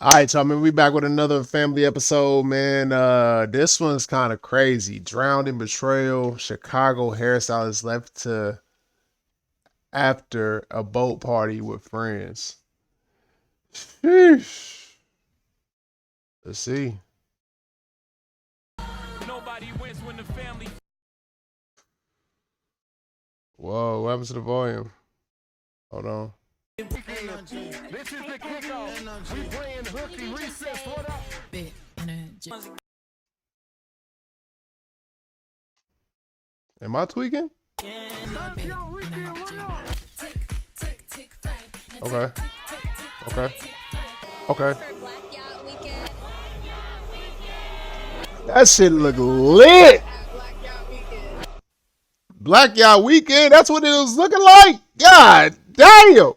All right, so I mean, we back with another family episode, man. This one's kind of crazy. Drowned in betrayal. Chicago hairstylist left to after a boat party with friends. Sheesh. Let's see. Nobody wins when the family. Whoa, what happens to the volume? Hold on. This is the kickoff. We playing hooky recess. What up? Am I tweaking? Okay. Okay. Okay. Black Yacht Weekend. That shit look lit. Black Yacht Weekend. Black Yacht Weekend. That's what it was looking like. God damn.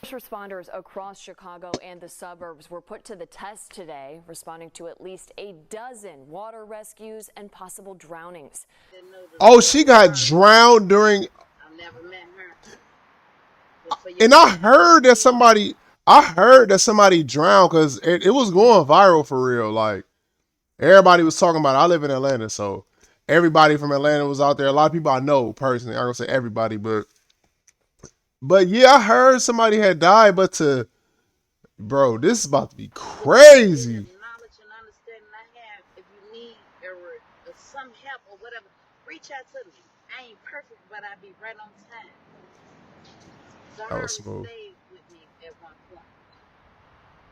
First responders across Chicago and the suburbs were put to the test today, responding to at least a dozen water rescues and possible drownings. Oh, she got drowned during. I've never met her. And I heard that somebody drowned because it was going viral for real. Like, everybody was talking about it. I live in Atlanta, so everybody from Atlanta was out there. A lot of people I know personally. I'm gonna say everybody, but yeah, I heard somebody had died. But bro, this is about to be crazy. The knowledge and understanding I have, if you need or some help or whatever, reach out to me. I ain't perfect, but I be right on time. Zahara stayed with me at one point.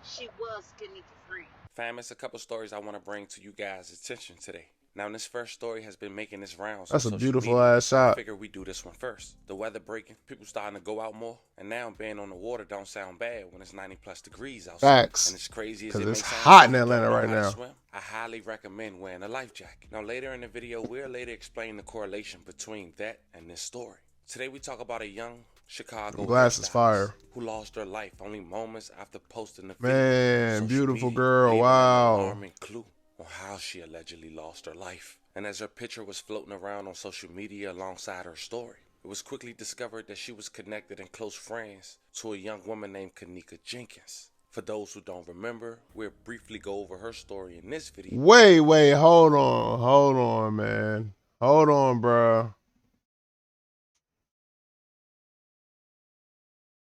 She was Kanika's friend. Fam, it's a couple stories I want to bring to you guys' attention today. Now, this first story has been making its rounds. That's a beautiful ass shot. I figure we do this one first. The weather breaking, people starting to go out more, and now being on the water don't sound bad when it's 90+ degrees outside. Facts. And it's crazy as because it it's may sound, hot in Atlanta right now. I highly recommend wearing a life jacket. Now, later in the video, we'll later explain the correlation between that and this story. Today, we talk about a young Chicago glass is fire who lost her life only moments after posting the video. Man, beautiful media, girl. Wow. Alarming clue on how she allegedly lost her life. And as her picture was floating around on social media alongside her story, it was quickly discovered that she was connected and close friends to a young woman named Kool Jenkins. For those who don't remember, we'll briefly go over her story in this video. Wait, hold on, man. Hold on, bro.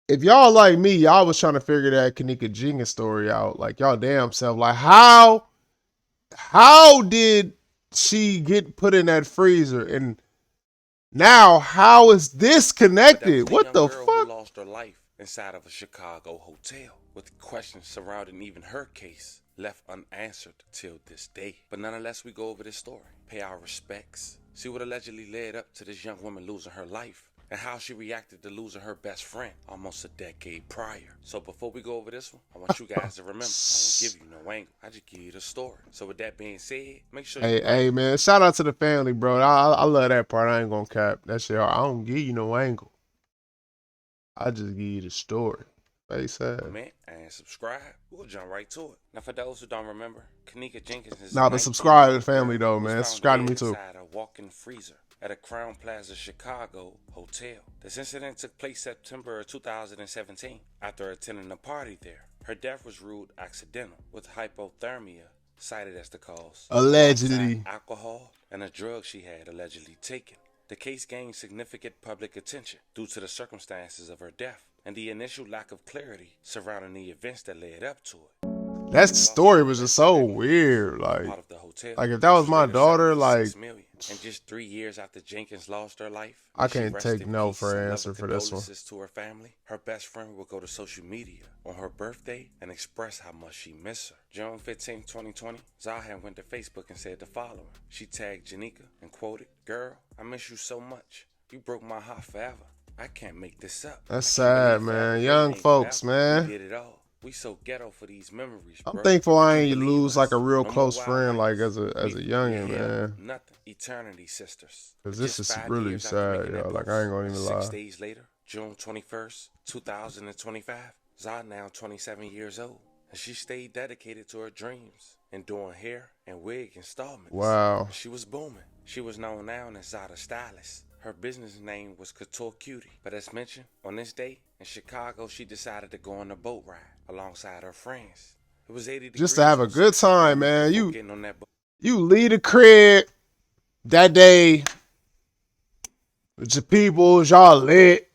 If y'all like me, y'all was trying to figure that Kool Jenkins story out. Like, y'all damn self. Like, how did she get put in that freezer? And now, how is this connected? What the fuck? Who lost her life inside of a Chicago hotel, with questions surrounding even her case left unanswered till this day. But nonetheless, we go over this story, pay our respects, see what allegedly led up to this young woman losing her life, and how she reacted to losing her best friend almost a decade prior. So before we go over this one, I want you guys to remember, I won't give you no angle. I just give you the story. So with that being said, make sure Hey, man, shout out to the family, bro. I love that part. I ain't gonna cap. That shit, I don't give you no angle. I just give you the story. Face ass. Comment and subscribe. We'll jump right to it. Now, for those who don't remember, Kool Jenkins is now to subscribe to the family though, man. Subscribe to me too. Inside a walk-in freezer at a Crown Plaza Chicago hotel. This incident took place September of 2017 after attending a party there. Her death was ruled accidental, with hypothermia cited as the cause. Allegedly. Alcohol and a drug she had allegedly taken. The case gained significant public attention due to the circumstances of her death and the initial lack of clarity surrounding the events that led up to it. That story was just so weird. Like if that was my daughter, like, and just 3 years after Jenkins lost her life, I can't take no for an answer for this one. To her family, her best friend will go to social media on her birthday and express how much she missed her. June 15, 2020, Zaha went to Facebook and said the following. She tagged Janika and quoted, "Girl, I miss you so much. You broke my heart forever. I can't make this up." That's sad, man. Young folks, man. We did it all. We so ghetto for these memories, bro. I'm thankful I ain't lose like a real close friend, like as a youngin', man. Nothing. Eternity, sisters. Cause this is really sad, yo. Like, I ain't gonna even lie. 6 days later, June 21st, 2025, Zah now 27 years old, and she stayed dedicated to her dreams and doing hair and wig installments. Wow. She was booming. She was known now as Zah the stylist. Her business name was Kool Cutty, but as mentioned, on this day in Chicago, she decided to go on a boat ride alongside her friends. It was 80 Just to degrees have a on good September time, man. before getting on that boat. You leave the crib that day with your people, y'all lit.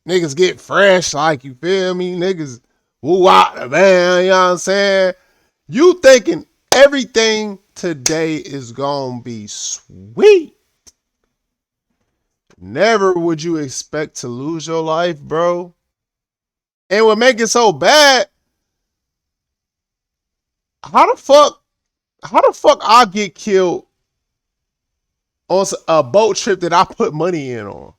Niggas get fresh, like, you feel me? Niggas woo out the man, you know what I'm saying? You thinking everything today is gonna be sweet. Never would you expect to lose your life, bro. And what make it so bad, how the fuck I get killed on a boat trip that I put money in on?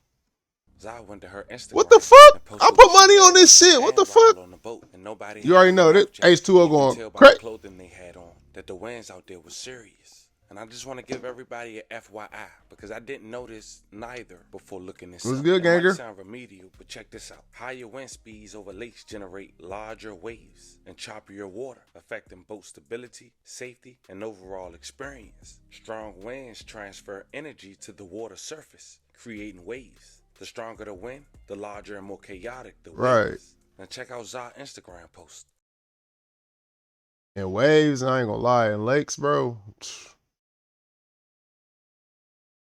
Zai went to her Instagram. What the fuck? And I posted put what she money had on this shit. What the and while fuck? on the boat, and nobody You had already on know a this life jacket. H2O You going can tell by crazy. the clothing they had on that the winds out there was serious. And I just want to give everybody a FYI because I didn't notice neither before looking this What's up. good, It might ganger? sound remedial, but check this out. Higher wind speeds over lakes generate larger waves and choppier water, affecting boat stability, safety, and overall experience. Strong winds transfer energy to the water surface, creating waves. The stronger the wind, the larger and more chaotic the Right. waves. Now check out Zah's Instagram post. And waves, I ain't gonna lie, and lakes, bro.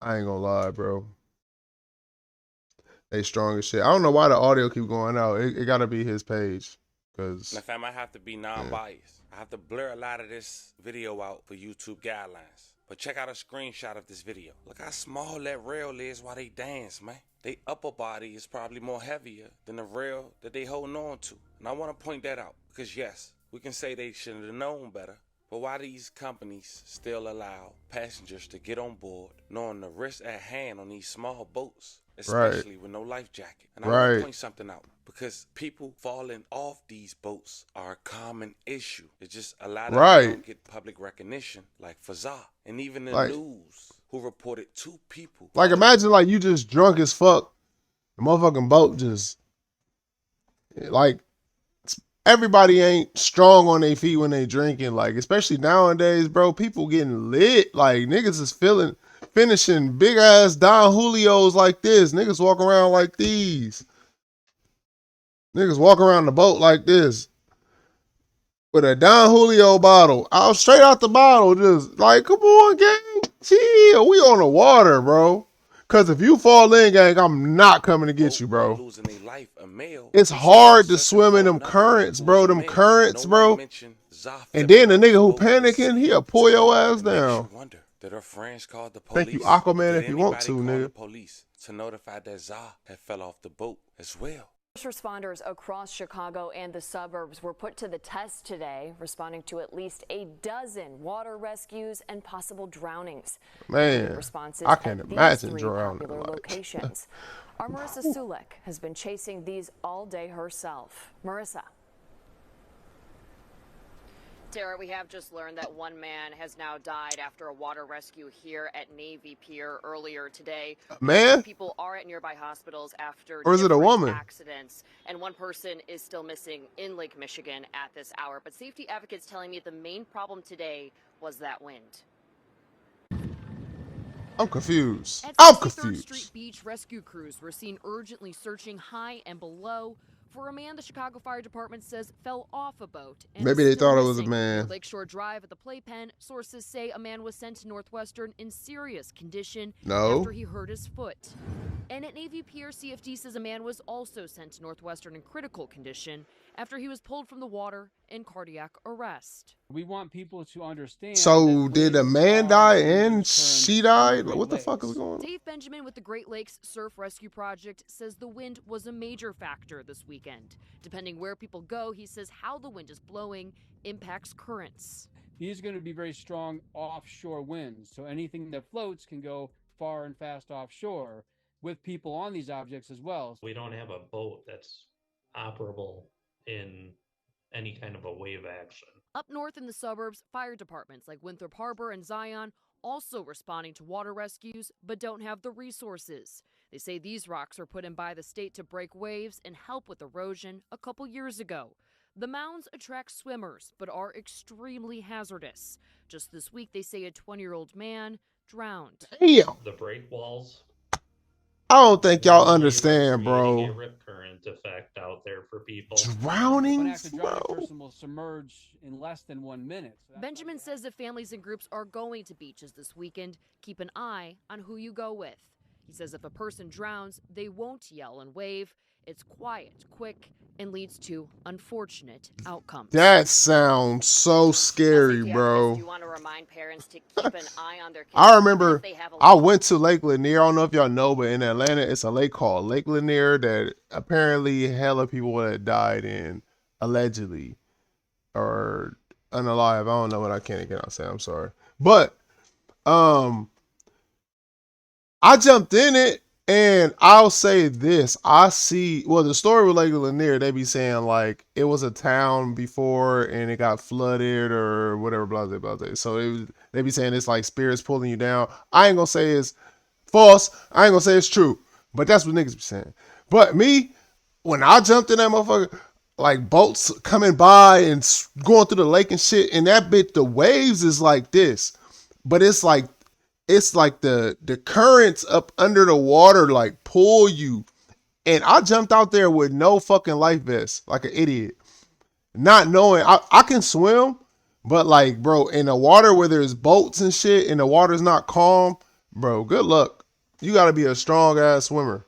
I ain't gonna lie, bro. They strong as shit. I don't know why the audio keep going out. It gotta be his page. Cause Now fam, I have to be non-biased. I have to blur a lot of this video out for YouTube guidelines. But check out a screenshot of this video. Look how small that rail is while they dance, man. They upper body is probably more heavier than the rail that they holding on to. And I want to point that out. Because yes, we can say they should have known better. But why these companies still allow passengers to get on board knowing the risk at hand on these small boats, especially with no life jacket? And I want to point something out because people falling off these boats are a common issue. It's just a lot of them don't get public recognition like Fazah and even the news who reported 2 people. Like imagine like you just drunk as fuck. The motherfucking boat just like everybody ain't strong on their feet when they drinking. Like, especially nowadays, bro, people getting lit. Like, niggas is finishing big ass Don Julios like this. Niggas walk around like these. Niggas walk around the boat like this. With a Don Julio bottle. Out straight out the bottle. Just like, come on, gang. Chill. We on the water, bro. Cause if you fall in, gang, I'm not coming to get you, bro. It's hard to swim in them currents, bro. Them currents, bro. And then the nigga who panicking, he'll pull your ass down. Thank you, Aquaman, if you want to, nigga. Police to notify that Zah had fell off the boat as well. First responders across Chicago and the suburbs were put to the test today, responding to at least a dozen water rescues and possible drownings. Man, I can't imagine drowning. Popular locations. Our Marissa Sulek has been chasing these all day herself. Marissa. Tara, we have just learned that one man has now died after a water rescue here at Navy Pier earlier today. Man? People are at nearby hospitals after or is it a woman? Accidents, and one person is still missing in Lake Michigan at this hour. But safety advocates telling me the main problem today was that wind. I'm confused. At I'm 63rd confused. Street Beach, rescue crews were seen urgently searching high and below for a man the Chicago Fire Department says fell off a boat. And maybe they thought it was a Near man. Lakeshore Drive at the playpen, sources say a man was sent to Northwestern in serious condition after he hurt his foot. And at Navy Pier, CFD says a man was also sent to Northwestern in critical condition after he was pulled from the water in cardiac arrest. We want people to understand. So did a man die and she died? What the fuck is going on? Dave Benjamin with the Great Lakes Surf Rescue Project says the wind was a major factor this weekend. Depending where people go, he says how the wind is blowing impacts currents. These are going to be very strong offshore winds, so anything that floats can go far and fast offshore with people on these objects as well. We don't have a boat that's operable in any kind of a wave action. Up north in the suburbs, fire departments like Winthrop Harbor and Zion also responding to water rescues, but don't have the resources. They say these rocks were put in by the state to break waves and help with erosion a couple years ago. The mounds attract swimmers, but are extremely hazardous. Just this week, they say a 20-year-old man drowned. Damn. The break walls I don't think y'all Literally, we're understand, creating a bro. rip current effect out there for people. One Drowning, active drowning bro. person will submerge in less than 1 minute. So that's why Benjamin you says if families and groups are going to beaches this weekend, keep an eye on who you go with. He says if a person drowns, they won't yell and wave. It's quiet, quick, and leads to unfortunate outcomes. That sounds so Now, scary, safety advocates bro. do want to remind parents to keep an eye on their kids. I Even if remember they have a I went to Lake Lanier. I don't know if y'all know, but in Atlanta, it's a lake called Lake Lanier that apparently hella people that died in, allegedly, or unalive. I don't know what I cannot say. I'm sorry. But um I jumped in it, and I'll say this. I see, well, the story with Lake Lanier, they be saying like it was a town before and it got flooded or whatever, blah, blah, blah, blah. So they be saying it's like spirits pulling you down. I ain't gonna say it's false. I ain't gonna say it's true, but that's what niggas be saying. But me, when I jumped in that motherfucker, like boats coming by and going through the lake and shit, and that bit, the waves is like this, but it's like the currents up under the water like pull you. And I jumped out there with no fucking life vest, like an idiot, not knowing I can swim, but like, bro, in the water where there's boats and shit and the water's not calm, bro, good luck. You gotta be a strong ass swimmer.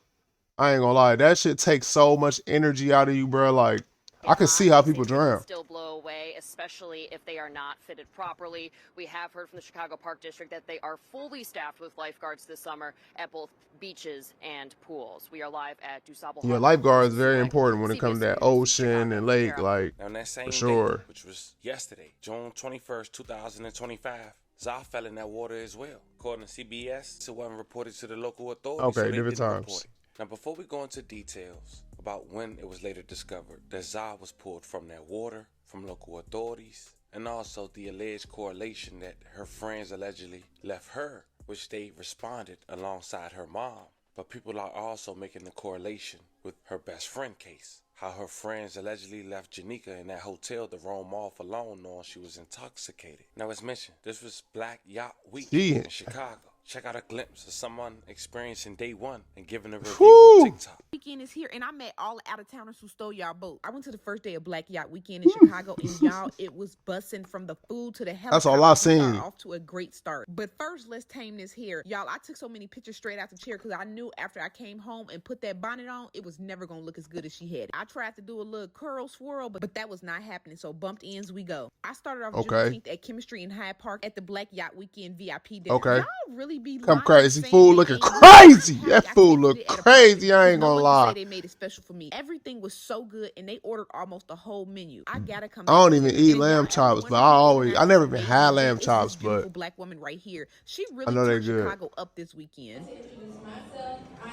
I ain't gonna lie, that shit takes so much energy out of you, bro. Like, I can see how people drown. still blow away, especially if they are not fitted properly. We have heard from the Chicago Park District that they are fully staffed with lifeguards this summer at both beaches and pools. We are live at DuSable Yeah, Harbor. lifeguard is This very Mike, important when it comes CBS to that News, ocean and Chicago. lake, Tara. like, Now, on that same for day, sure. which was yesterday, June 21st, 2025, Za fell in that water as well. According to CBS, it wasn't reported to the local authorities, so Okay, they different didn't times. report it. Now, before we go into details about when it was later discovered that Za was pulled from that water, from local authorities, and also the alleged correlation that her friends allegedly left her, which they responded alongside her mom. But people are also making the correlation with her best friend case. How her friends allegedly left Janika in that hotel to roam off alone knowing she was intoxicated. Now, as mentioned, this was Black Yacht Weekend in Chicago. Check out a glimpse of someone experiencing day one and giving a review on TikTok. Weekend is here, and I met all the out-of-towners who stole y'all boat. I went to the first day of Black Yacht Weekend in Chicago, and y'all, it was bussin' from the food to the helicopter. That's all I We seen. started off to a great start. But first, let's tame this hair. Y'all, I took so many pictures straight out the chair because I knew after I came home and put that bonnet on, it was never going to look as good as she had it. I tried to do a little curl swirl, but that was not happening, so bumped ends we go. I started off Juneteenth at Chemistry in Hyde Park at the Black Yacht Weekend VIP dinner. Okay. Y'all really be Come lying crazy. saying Food they looking ain't crazy. good. That I food tasted look it at a crazy. I party. ain't No gonna one can lie. say they made it special for me. Everything was so good, and they ordered almost the whole menu. I gotta come I back don't for even dinner. eat And if lamb y'all ever chops, but wonder who I organized never this even had amazing lamb event, chops, it's this beautiful but black woman right here. She I really know they turned good. Chicago up this weekend. To introduce myself, I'm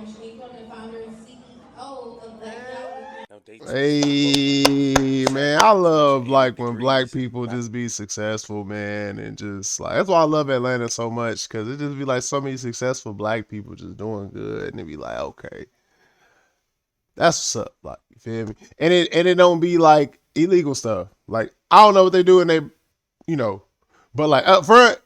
Shaniqua, the founder and CEO of Black Yacht Weekend. Now, day two Hey, started man, off I with a temperature love of 80 like when black degrees. people just be successful, man, and just like that's why I love Atlanta so much because it just be like so many successful black people just doing good, and it be like, okay, that's what's up, like you feel me, and it don't be like illegal stuff. Like I don't know what they do, and they, you know, but like up front,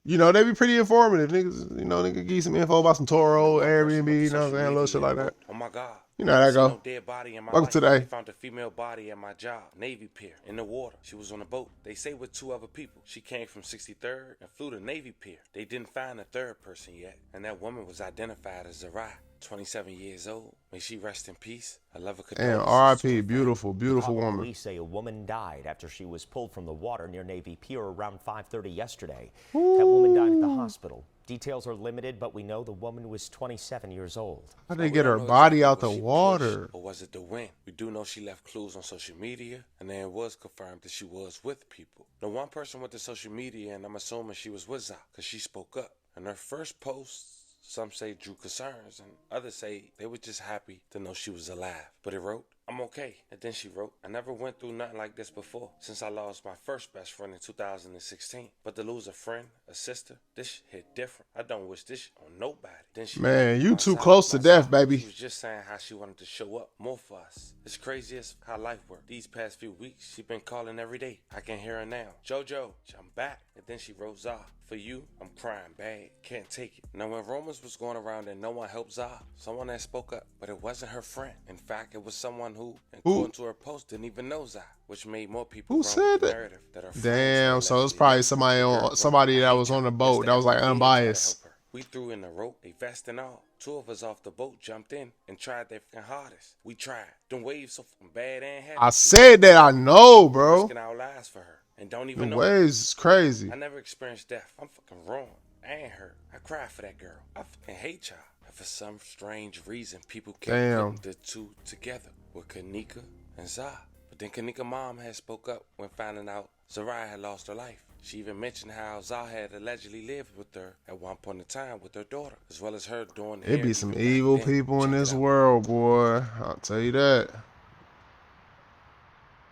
you know, they be pretty informative. Niggas, you know, nigga give you some info about some Toro, One person Airbnb, went to you know what I'm social saying, little shit media like and that. wrote, "Oh my God, You know how that see no go. dead body in my Welcome life. to the They day. found a female body at my job, Navy Pier, in the water. She was on a boat. They say with two other people. She came from 63rd and flew to Navy Pier. They didn't find a third person yet, and that woman was identified as Zarai, 27 years old. May she rest in peace. I love her And condolences to R.I.P. her family. Beautiful, beautiful Chicago woman. police say a woman died after she was pulled from the water near Navy Pier around 5:30 yesterday. Ooh. That woman died at the hospital. Details are limited, but we know the woman was 27 years old. How'd Now, they we get don't her know body exactly out was the she water? pushed or was it the wind? We do know she left clues on social media, and then it was confirmed that she was with people. The one person went to social media, and I'm assuming she was with Za, because she spoke up. And her first post, some say drew concerns, and others say they were just happy to know she was alive. But it wrote, I'm okay. And then she wrote, I never went through nothing like this before since I lost my first best friend in 2016. But to lose a friend, a sister, this shit hit different. I don't wish this shit on nobody. Then she Man, you my too side, close to my death, side. baby. She was just saying how she wanted to show up more for us. It's crazy as how life works. These past few weeks, she been calling every day. I can hear her now. JoJo, I'm back. And then she wrote, Zah, for you, I'm crying bad. Can't take it. Now when rumors was going around and no one helped Zah, someone that spoke up, but it wasn't her friend. In fact, it was someone who, according to her post, didn't even know Zah, which made more people Who run said with the that? narrative that her friends Damn, were so it's allegedly probably linked. somebody The girl on wrote, somebody I that hate was y'all. on the boat that was like Yesterday, we did try to unbiased. help her. We threw in the rope, a vest and all. Two of us off the boat jumped in and tried their fucking hardest. We tried. Them waves so fucking bad and heavy. I said that, I know, bro. Risking our lives for her and don't The even know. waves is crazy. I never experienced death. I'm fucking wrong. I ain't hurt. I cried for that girl. I fucking hate y'all. And for some strange reason, people kept putting the two together with Kanika and Zah. But then Kanika's mom had spoke up when finding out Zariah had lost her life. She even mentioned how Zah had allegedly lived with her at one point in time with her daughter, as well as her doing It be some evil people in this world, boy. I'll tell you that.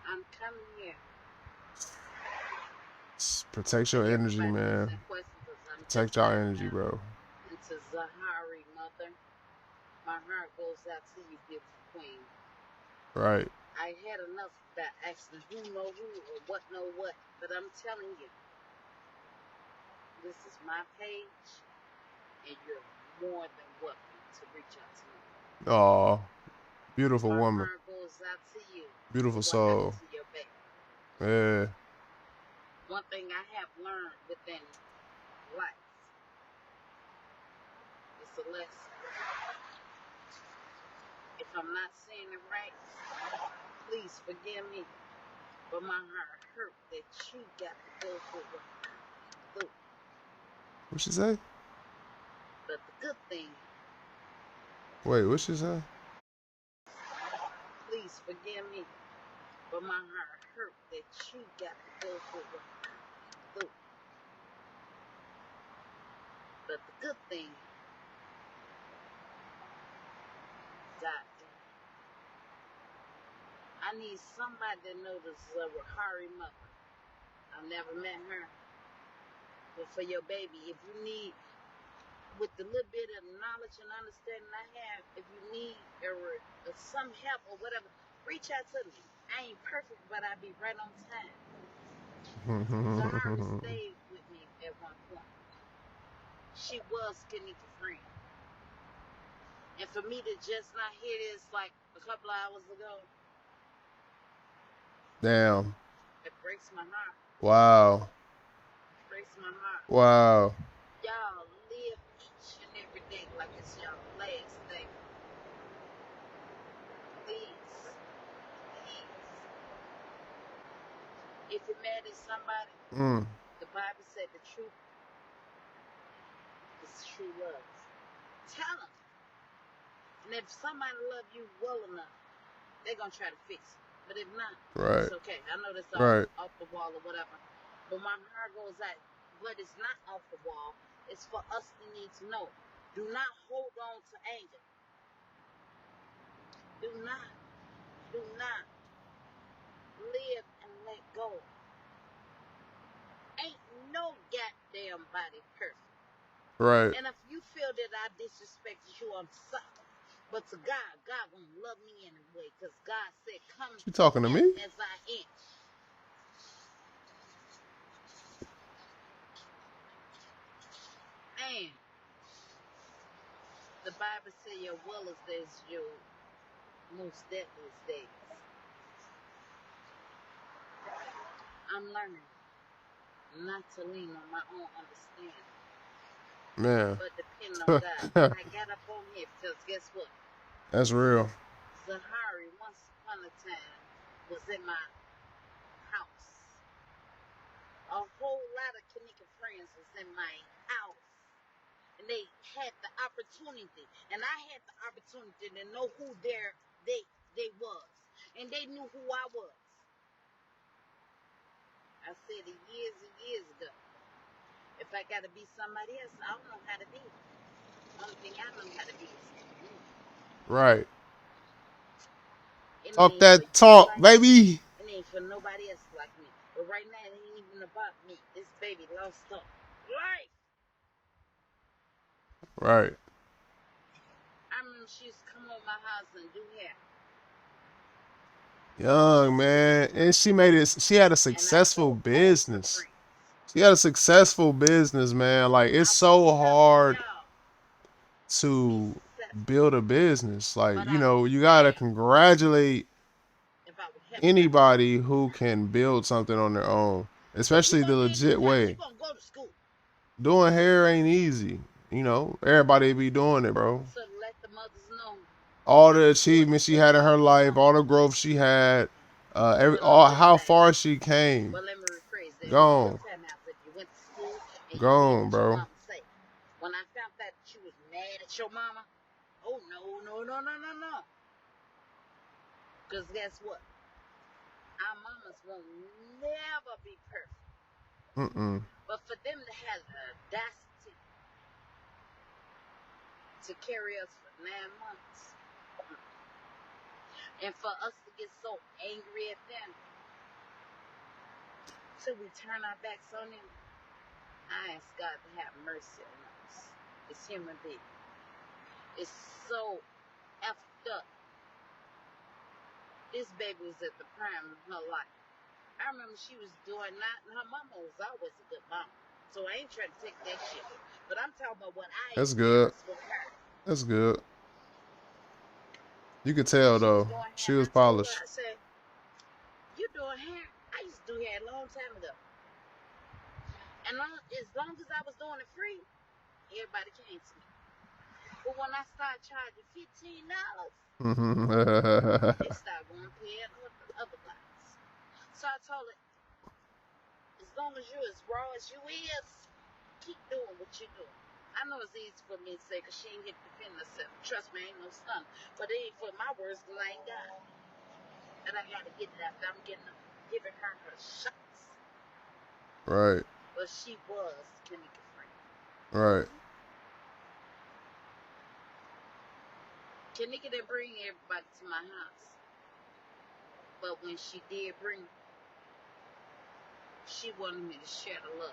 I'm coming here. Protect your energy, man. Protect y'all energy, bro. And to Zahari, mother, my heart goes out to you, beautiful queen. Right. I had enough of that asking who know who or what know what, but I'm telling you, this is my page, and you're more than welcome to reach out to me. Oh, beautiful woman. My heart goes out to you. Beautiful What soul. happened to your baby? Yeah. One thing I have learned within life is a lesson. If I'm not saying it right, please forgive me. But my heart hurt that you got to go through what I went through. What she say? But the good thing, Wait, what she say? please forgive me. But my heart hurt that you got to go through what I went through. But the good thing, God did. I need somebody that knows the Rahari mother. I've never met her. But for your baby, if you need, with the little bit of knowledge and understanding I have, if you need some help or whatever, reach out to me. I ain't perfect, but I be right on time. Zahari stayed with me at one point. She was Kanika's friend. And for me to just not hear this like a couple of hours ago, Damn. it breaks my heart. Wow. It breaks my heart. Wow. Y'all live each and every day like it's your last day. Please. Please. If you're mad at somebody, the Bible said the truth is true love. Tell them. And if somebody love you well enough, they're going to try to fix it. But if not, it's okay. I know that's off the wall or whatever. But my heart goes out. But it's not off the wall. It's for us to need to know. Do not hold on to anger. Do not live and let go. Ain't no goddamn body perfect. Right. And if you feel that I disrespected you, I'm sorry. But to God gonna love me anyway, because God said, come She talking to me? as I am. And the Bible says your willest days, your most deadliest days. I'm learning not to lean on my own understanding. Man. But depend on God. I got up on here because guess what? That's real. Zahari, once upon a time, was in my house. A whole lot of Kanika friends was in my house. And they had the opportunity. And I had the opportunity to know who they was. And they knew who I was. I said it years and years ago. If I got to be somebody else, I don't know how to be. The only thing I know how to be is me. Right. And Talk ain't for that you talk, like me. baby. It ain't for nobody else like me. But right now, it ain't even about me. This baby lost her life. Right. I remember she used to come over my house and do hair. Young, man. And she made it, she had a And I successful told both her business. friends. She had a successful business, man. Like, it's I was so telling hard y'all, be to successful. build a business. Like, But you I know, was you gotta damned congratulate if I would help y'all. anybody who can build something on their own, So if you're especially the going to get into legit hair, you're way. going to go to school. Doing hair ain't easy. You know, everybody be doing it, bro. So to let the mothers know All how the to do it achievements she the had in her proper life, all the way. growth she had, But on this how side, far she came. well, let me rephrase that. In your Gone. time house, if you went to school and you did Gone, what your bro. mama say. When I found out that you was mad at your mama, oh, no, no, no, no, no, no. Because guess what? Our mamas will never be perfect. Mm-mm. But for them to have the audacity to carry us for 9 months, and for us to get so angry at them till we turn our backs on them, I ask God to have mercy on us as human beings. It's so effed up. This baby was at the prime of her life. I remember she was doing that, and her mama was always a good mama. So I ain't trying to take that shit. But I'm talking about what I That's good. experienced with her. That's good. You could When tell she was though. doing hair, She was I told her, polished. I said, you doing hair? I used to do hair a long time ago. And as long as I was doing it free, everybody came to me. But when I started charging $15, they started going to pay other clients. So I told her, as long as you're as raw as you is, keep doing what you're doing. I know it's easy for me to say because she ain't get to defend herself. Trust me, I ain't no son. But it ain't for my words because I ain't God. And I got to get it after I'm giving her her shots. Right. But she was Kimmy friend. Right. Kanika didn't bring everybody to my house. But when she did bring, she wanted me to share the love.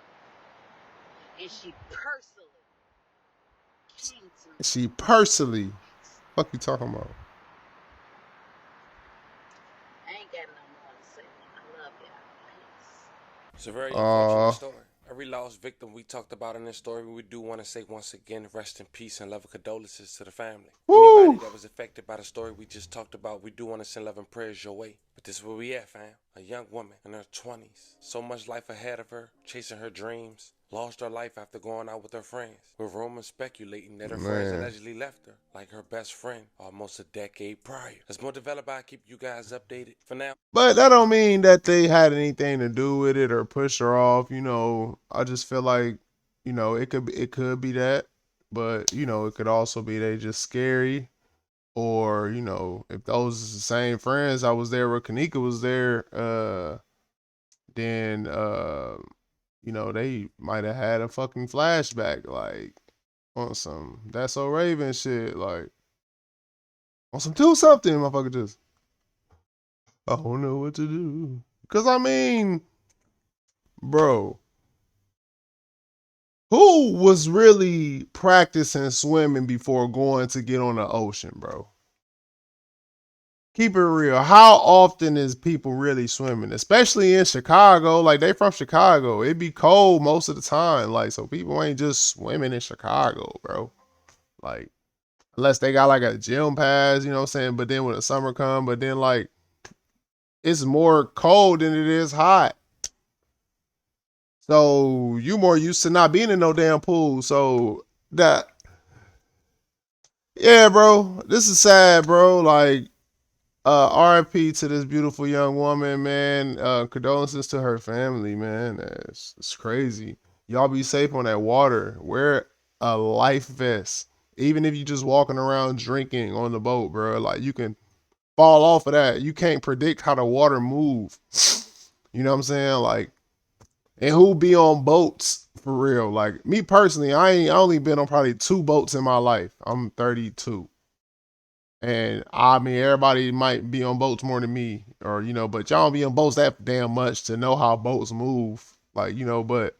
And she personally came to me. She personally. Fuck you talking about? I ain't got no more to say. I love y'all. It's a very unfortunate Aw. story. Every lost victim we talked about in this story, we do want to say once again, rest in peace and love and condolences to the family. Woo. Anybody that was affected by the story we just talked about, we do want to send love and prayers your way. But this is where we at, fam. A young woman in her 20s, so much life ahead of her, chasing her dreams, lost her life after going out with her friends, with rumors speculating that her friends Man. allegedly left her, like her best friend, almost a decade prior. As more develop, I'll keep you guys updated. For now, But that don't mean that they had anything to do with it or push her off. You know, I just feel like, you know, it could be that, but you know, it could also be they just scary, or you know, if those is the same friends I was there where Kanika was there, then you know, they might have had a fucking flashback, like on some That's So Raven shit, like on some do something, motherfucker. Just I don't know what to do, cause I mean, bro, who was really practicing swimming before going to get on the ocean, bro? Keep it real. How often is people really swimming? Especially in Chicago. Like, they from Chicago. It be cold most of the time. Like, so people ain't just swimming in Chicago, bro. Like, unless they got like a gym pass, you know what I'm saying? But then when the summer come, but then like it's more cold than it is hot. So you more used to not being in no damn pool. So that, yeah, bro, this is sad, bro. Like, RIP to this beautiful young woman, man. Condolences to her family, man. It's crazy. Y'all be safe on that water. Wear a life vest. Even if you just walking around drinking on the boat, bro. Like, you can fall off of that. You can't predict how the water move. You know what I'm saying? Like, and who be on boats for real? Like, me personally, I only been on probably 2 boats in my life. I'm 32. And I mean, everybody might be on boats more than me, or but y'all don't be on boats that damn much to know how boats move. Like, but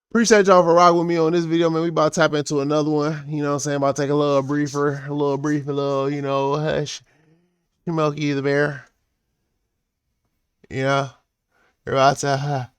appreciate y'all for rocking with me on this video, man. We about to tap into another one. You know what I'm saying? About to take a little hush. Milky the Bear. You're about to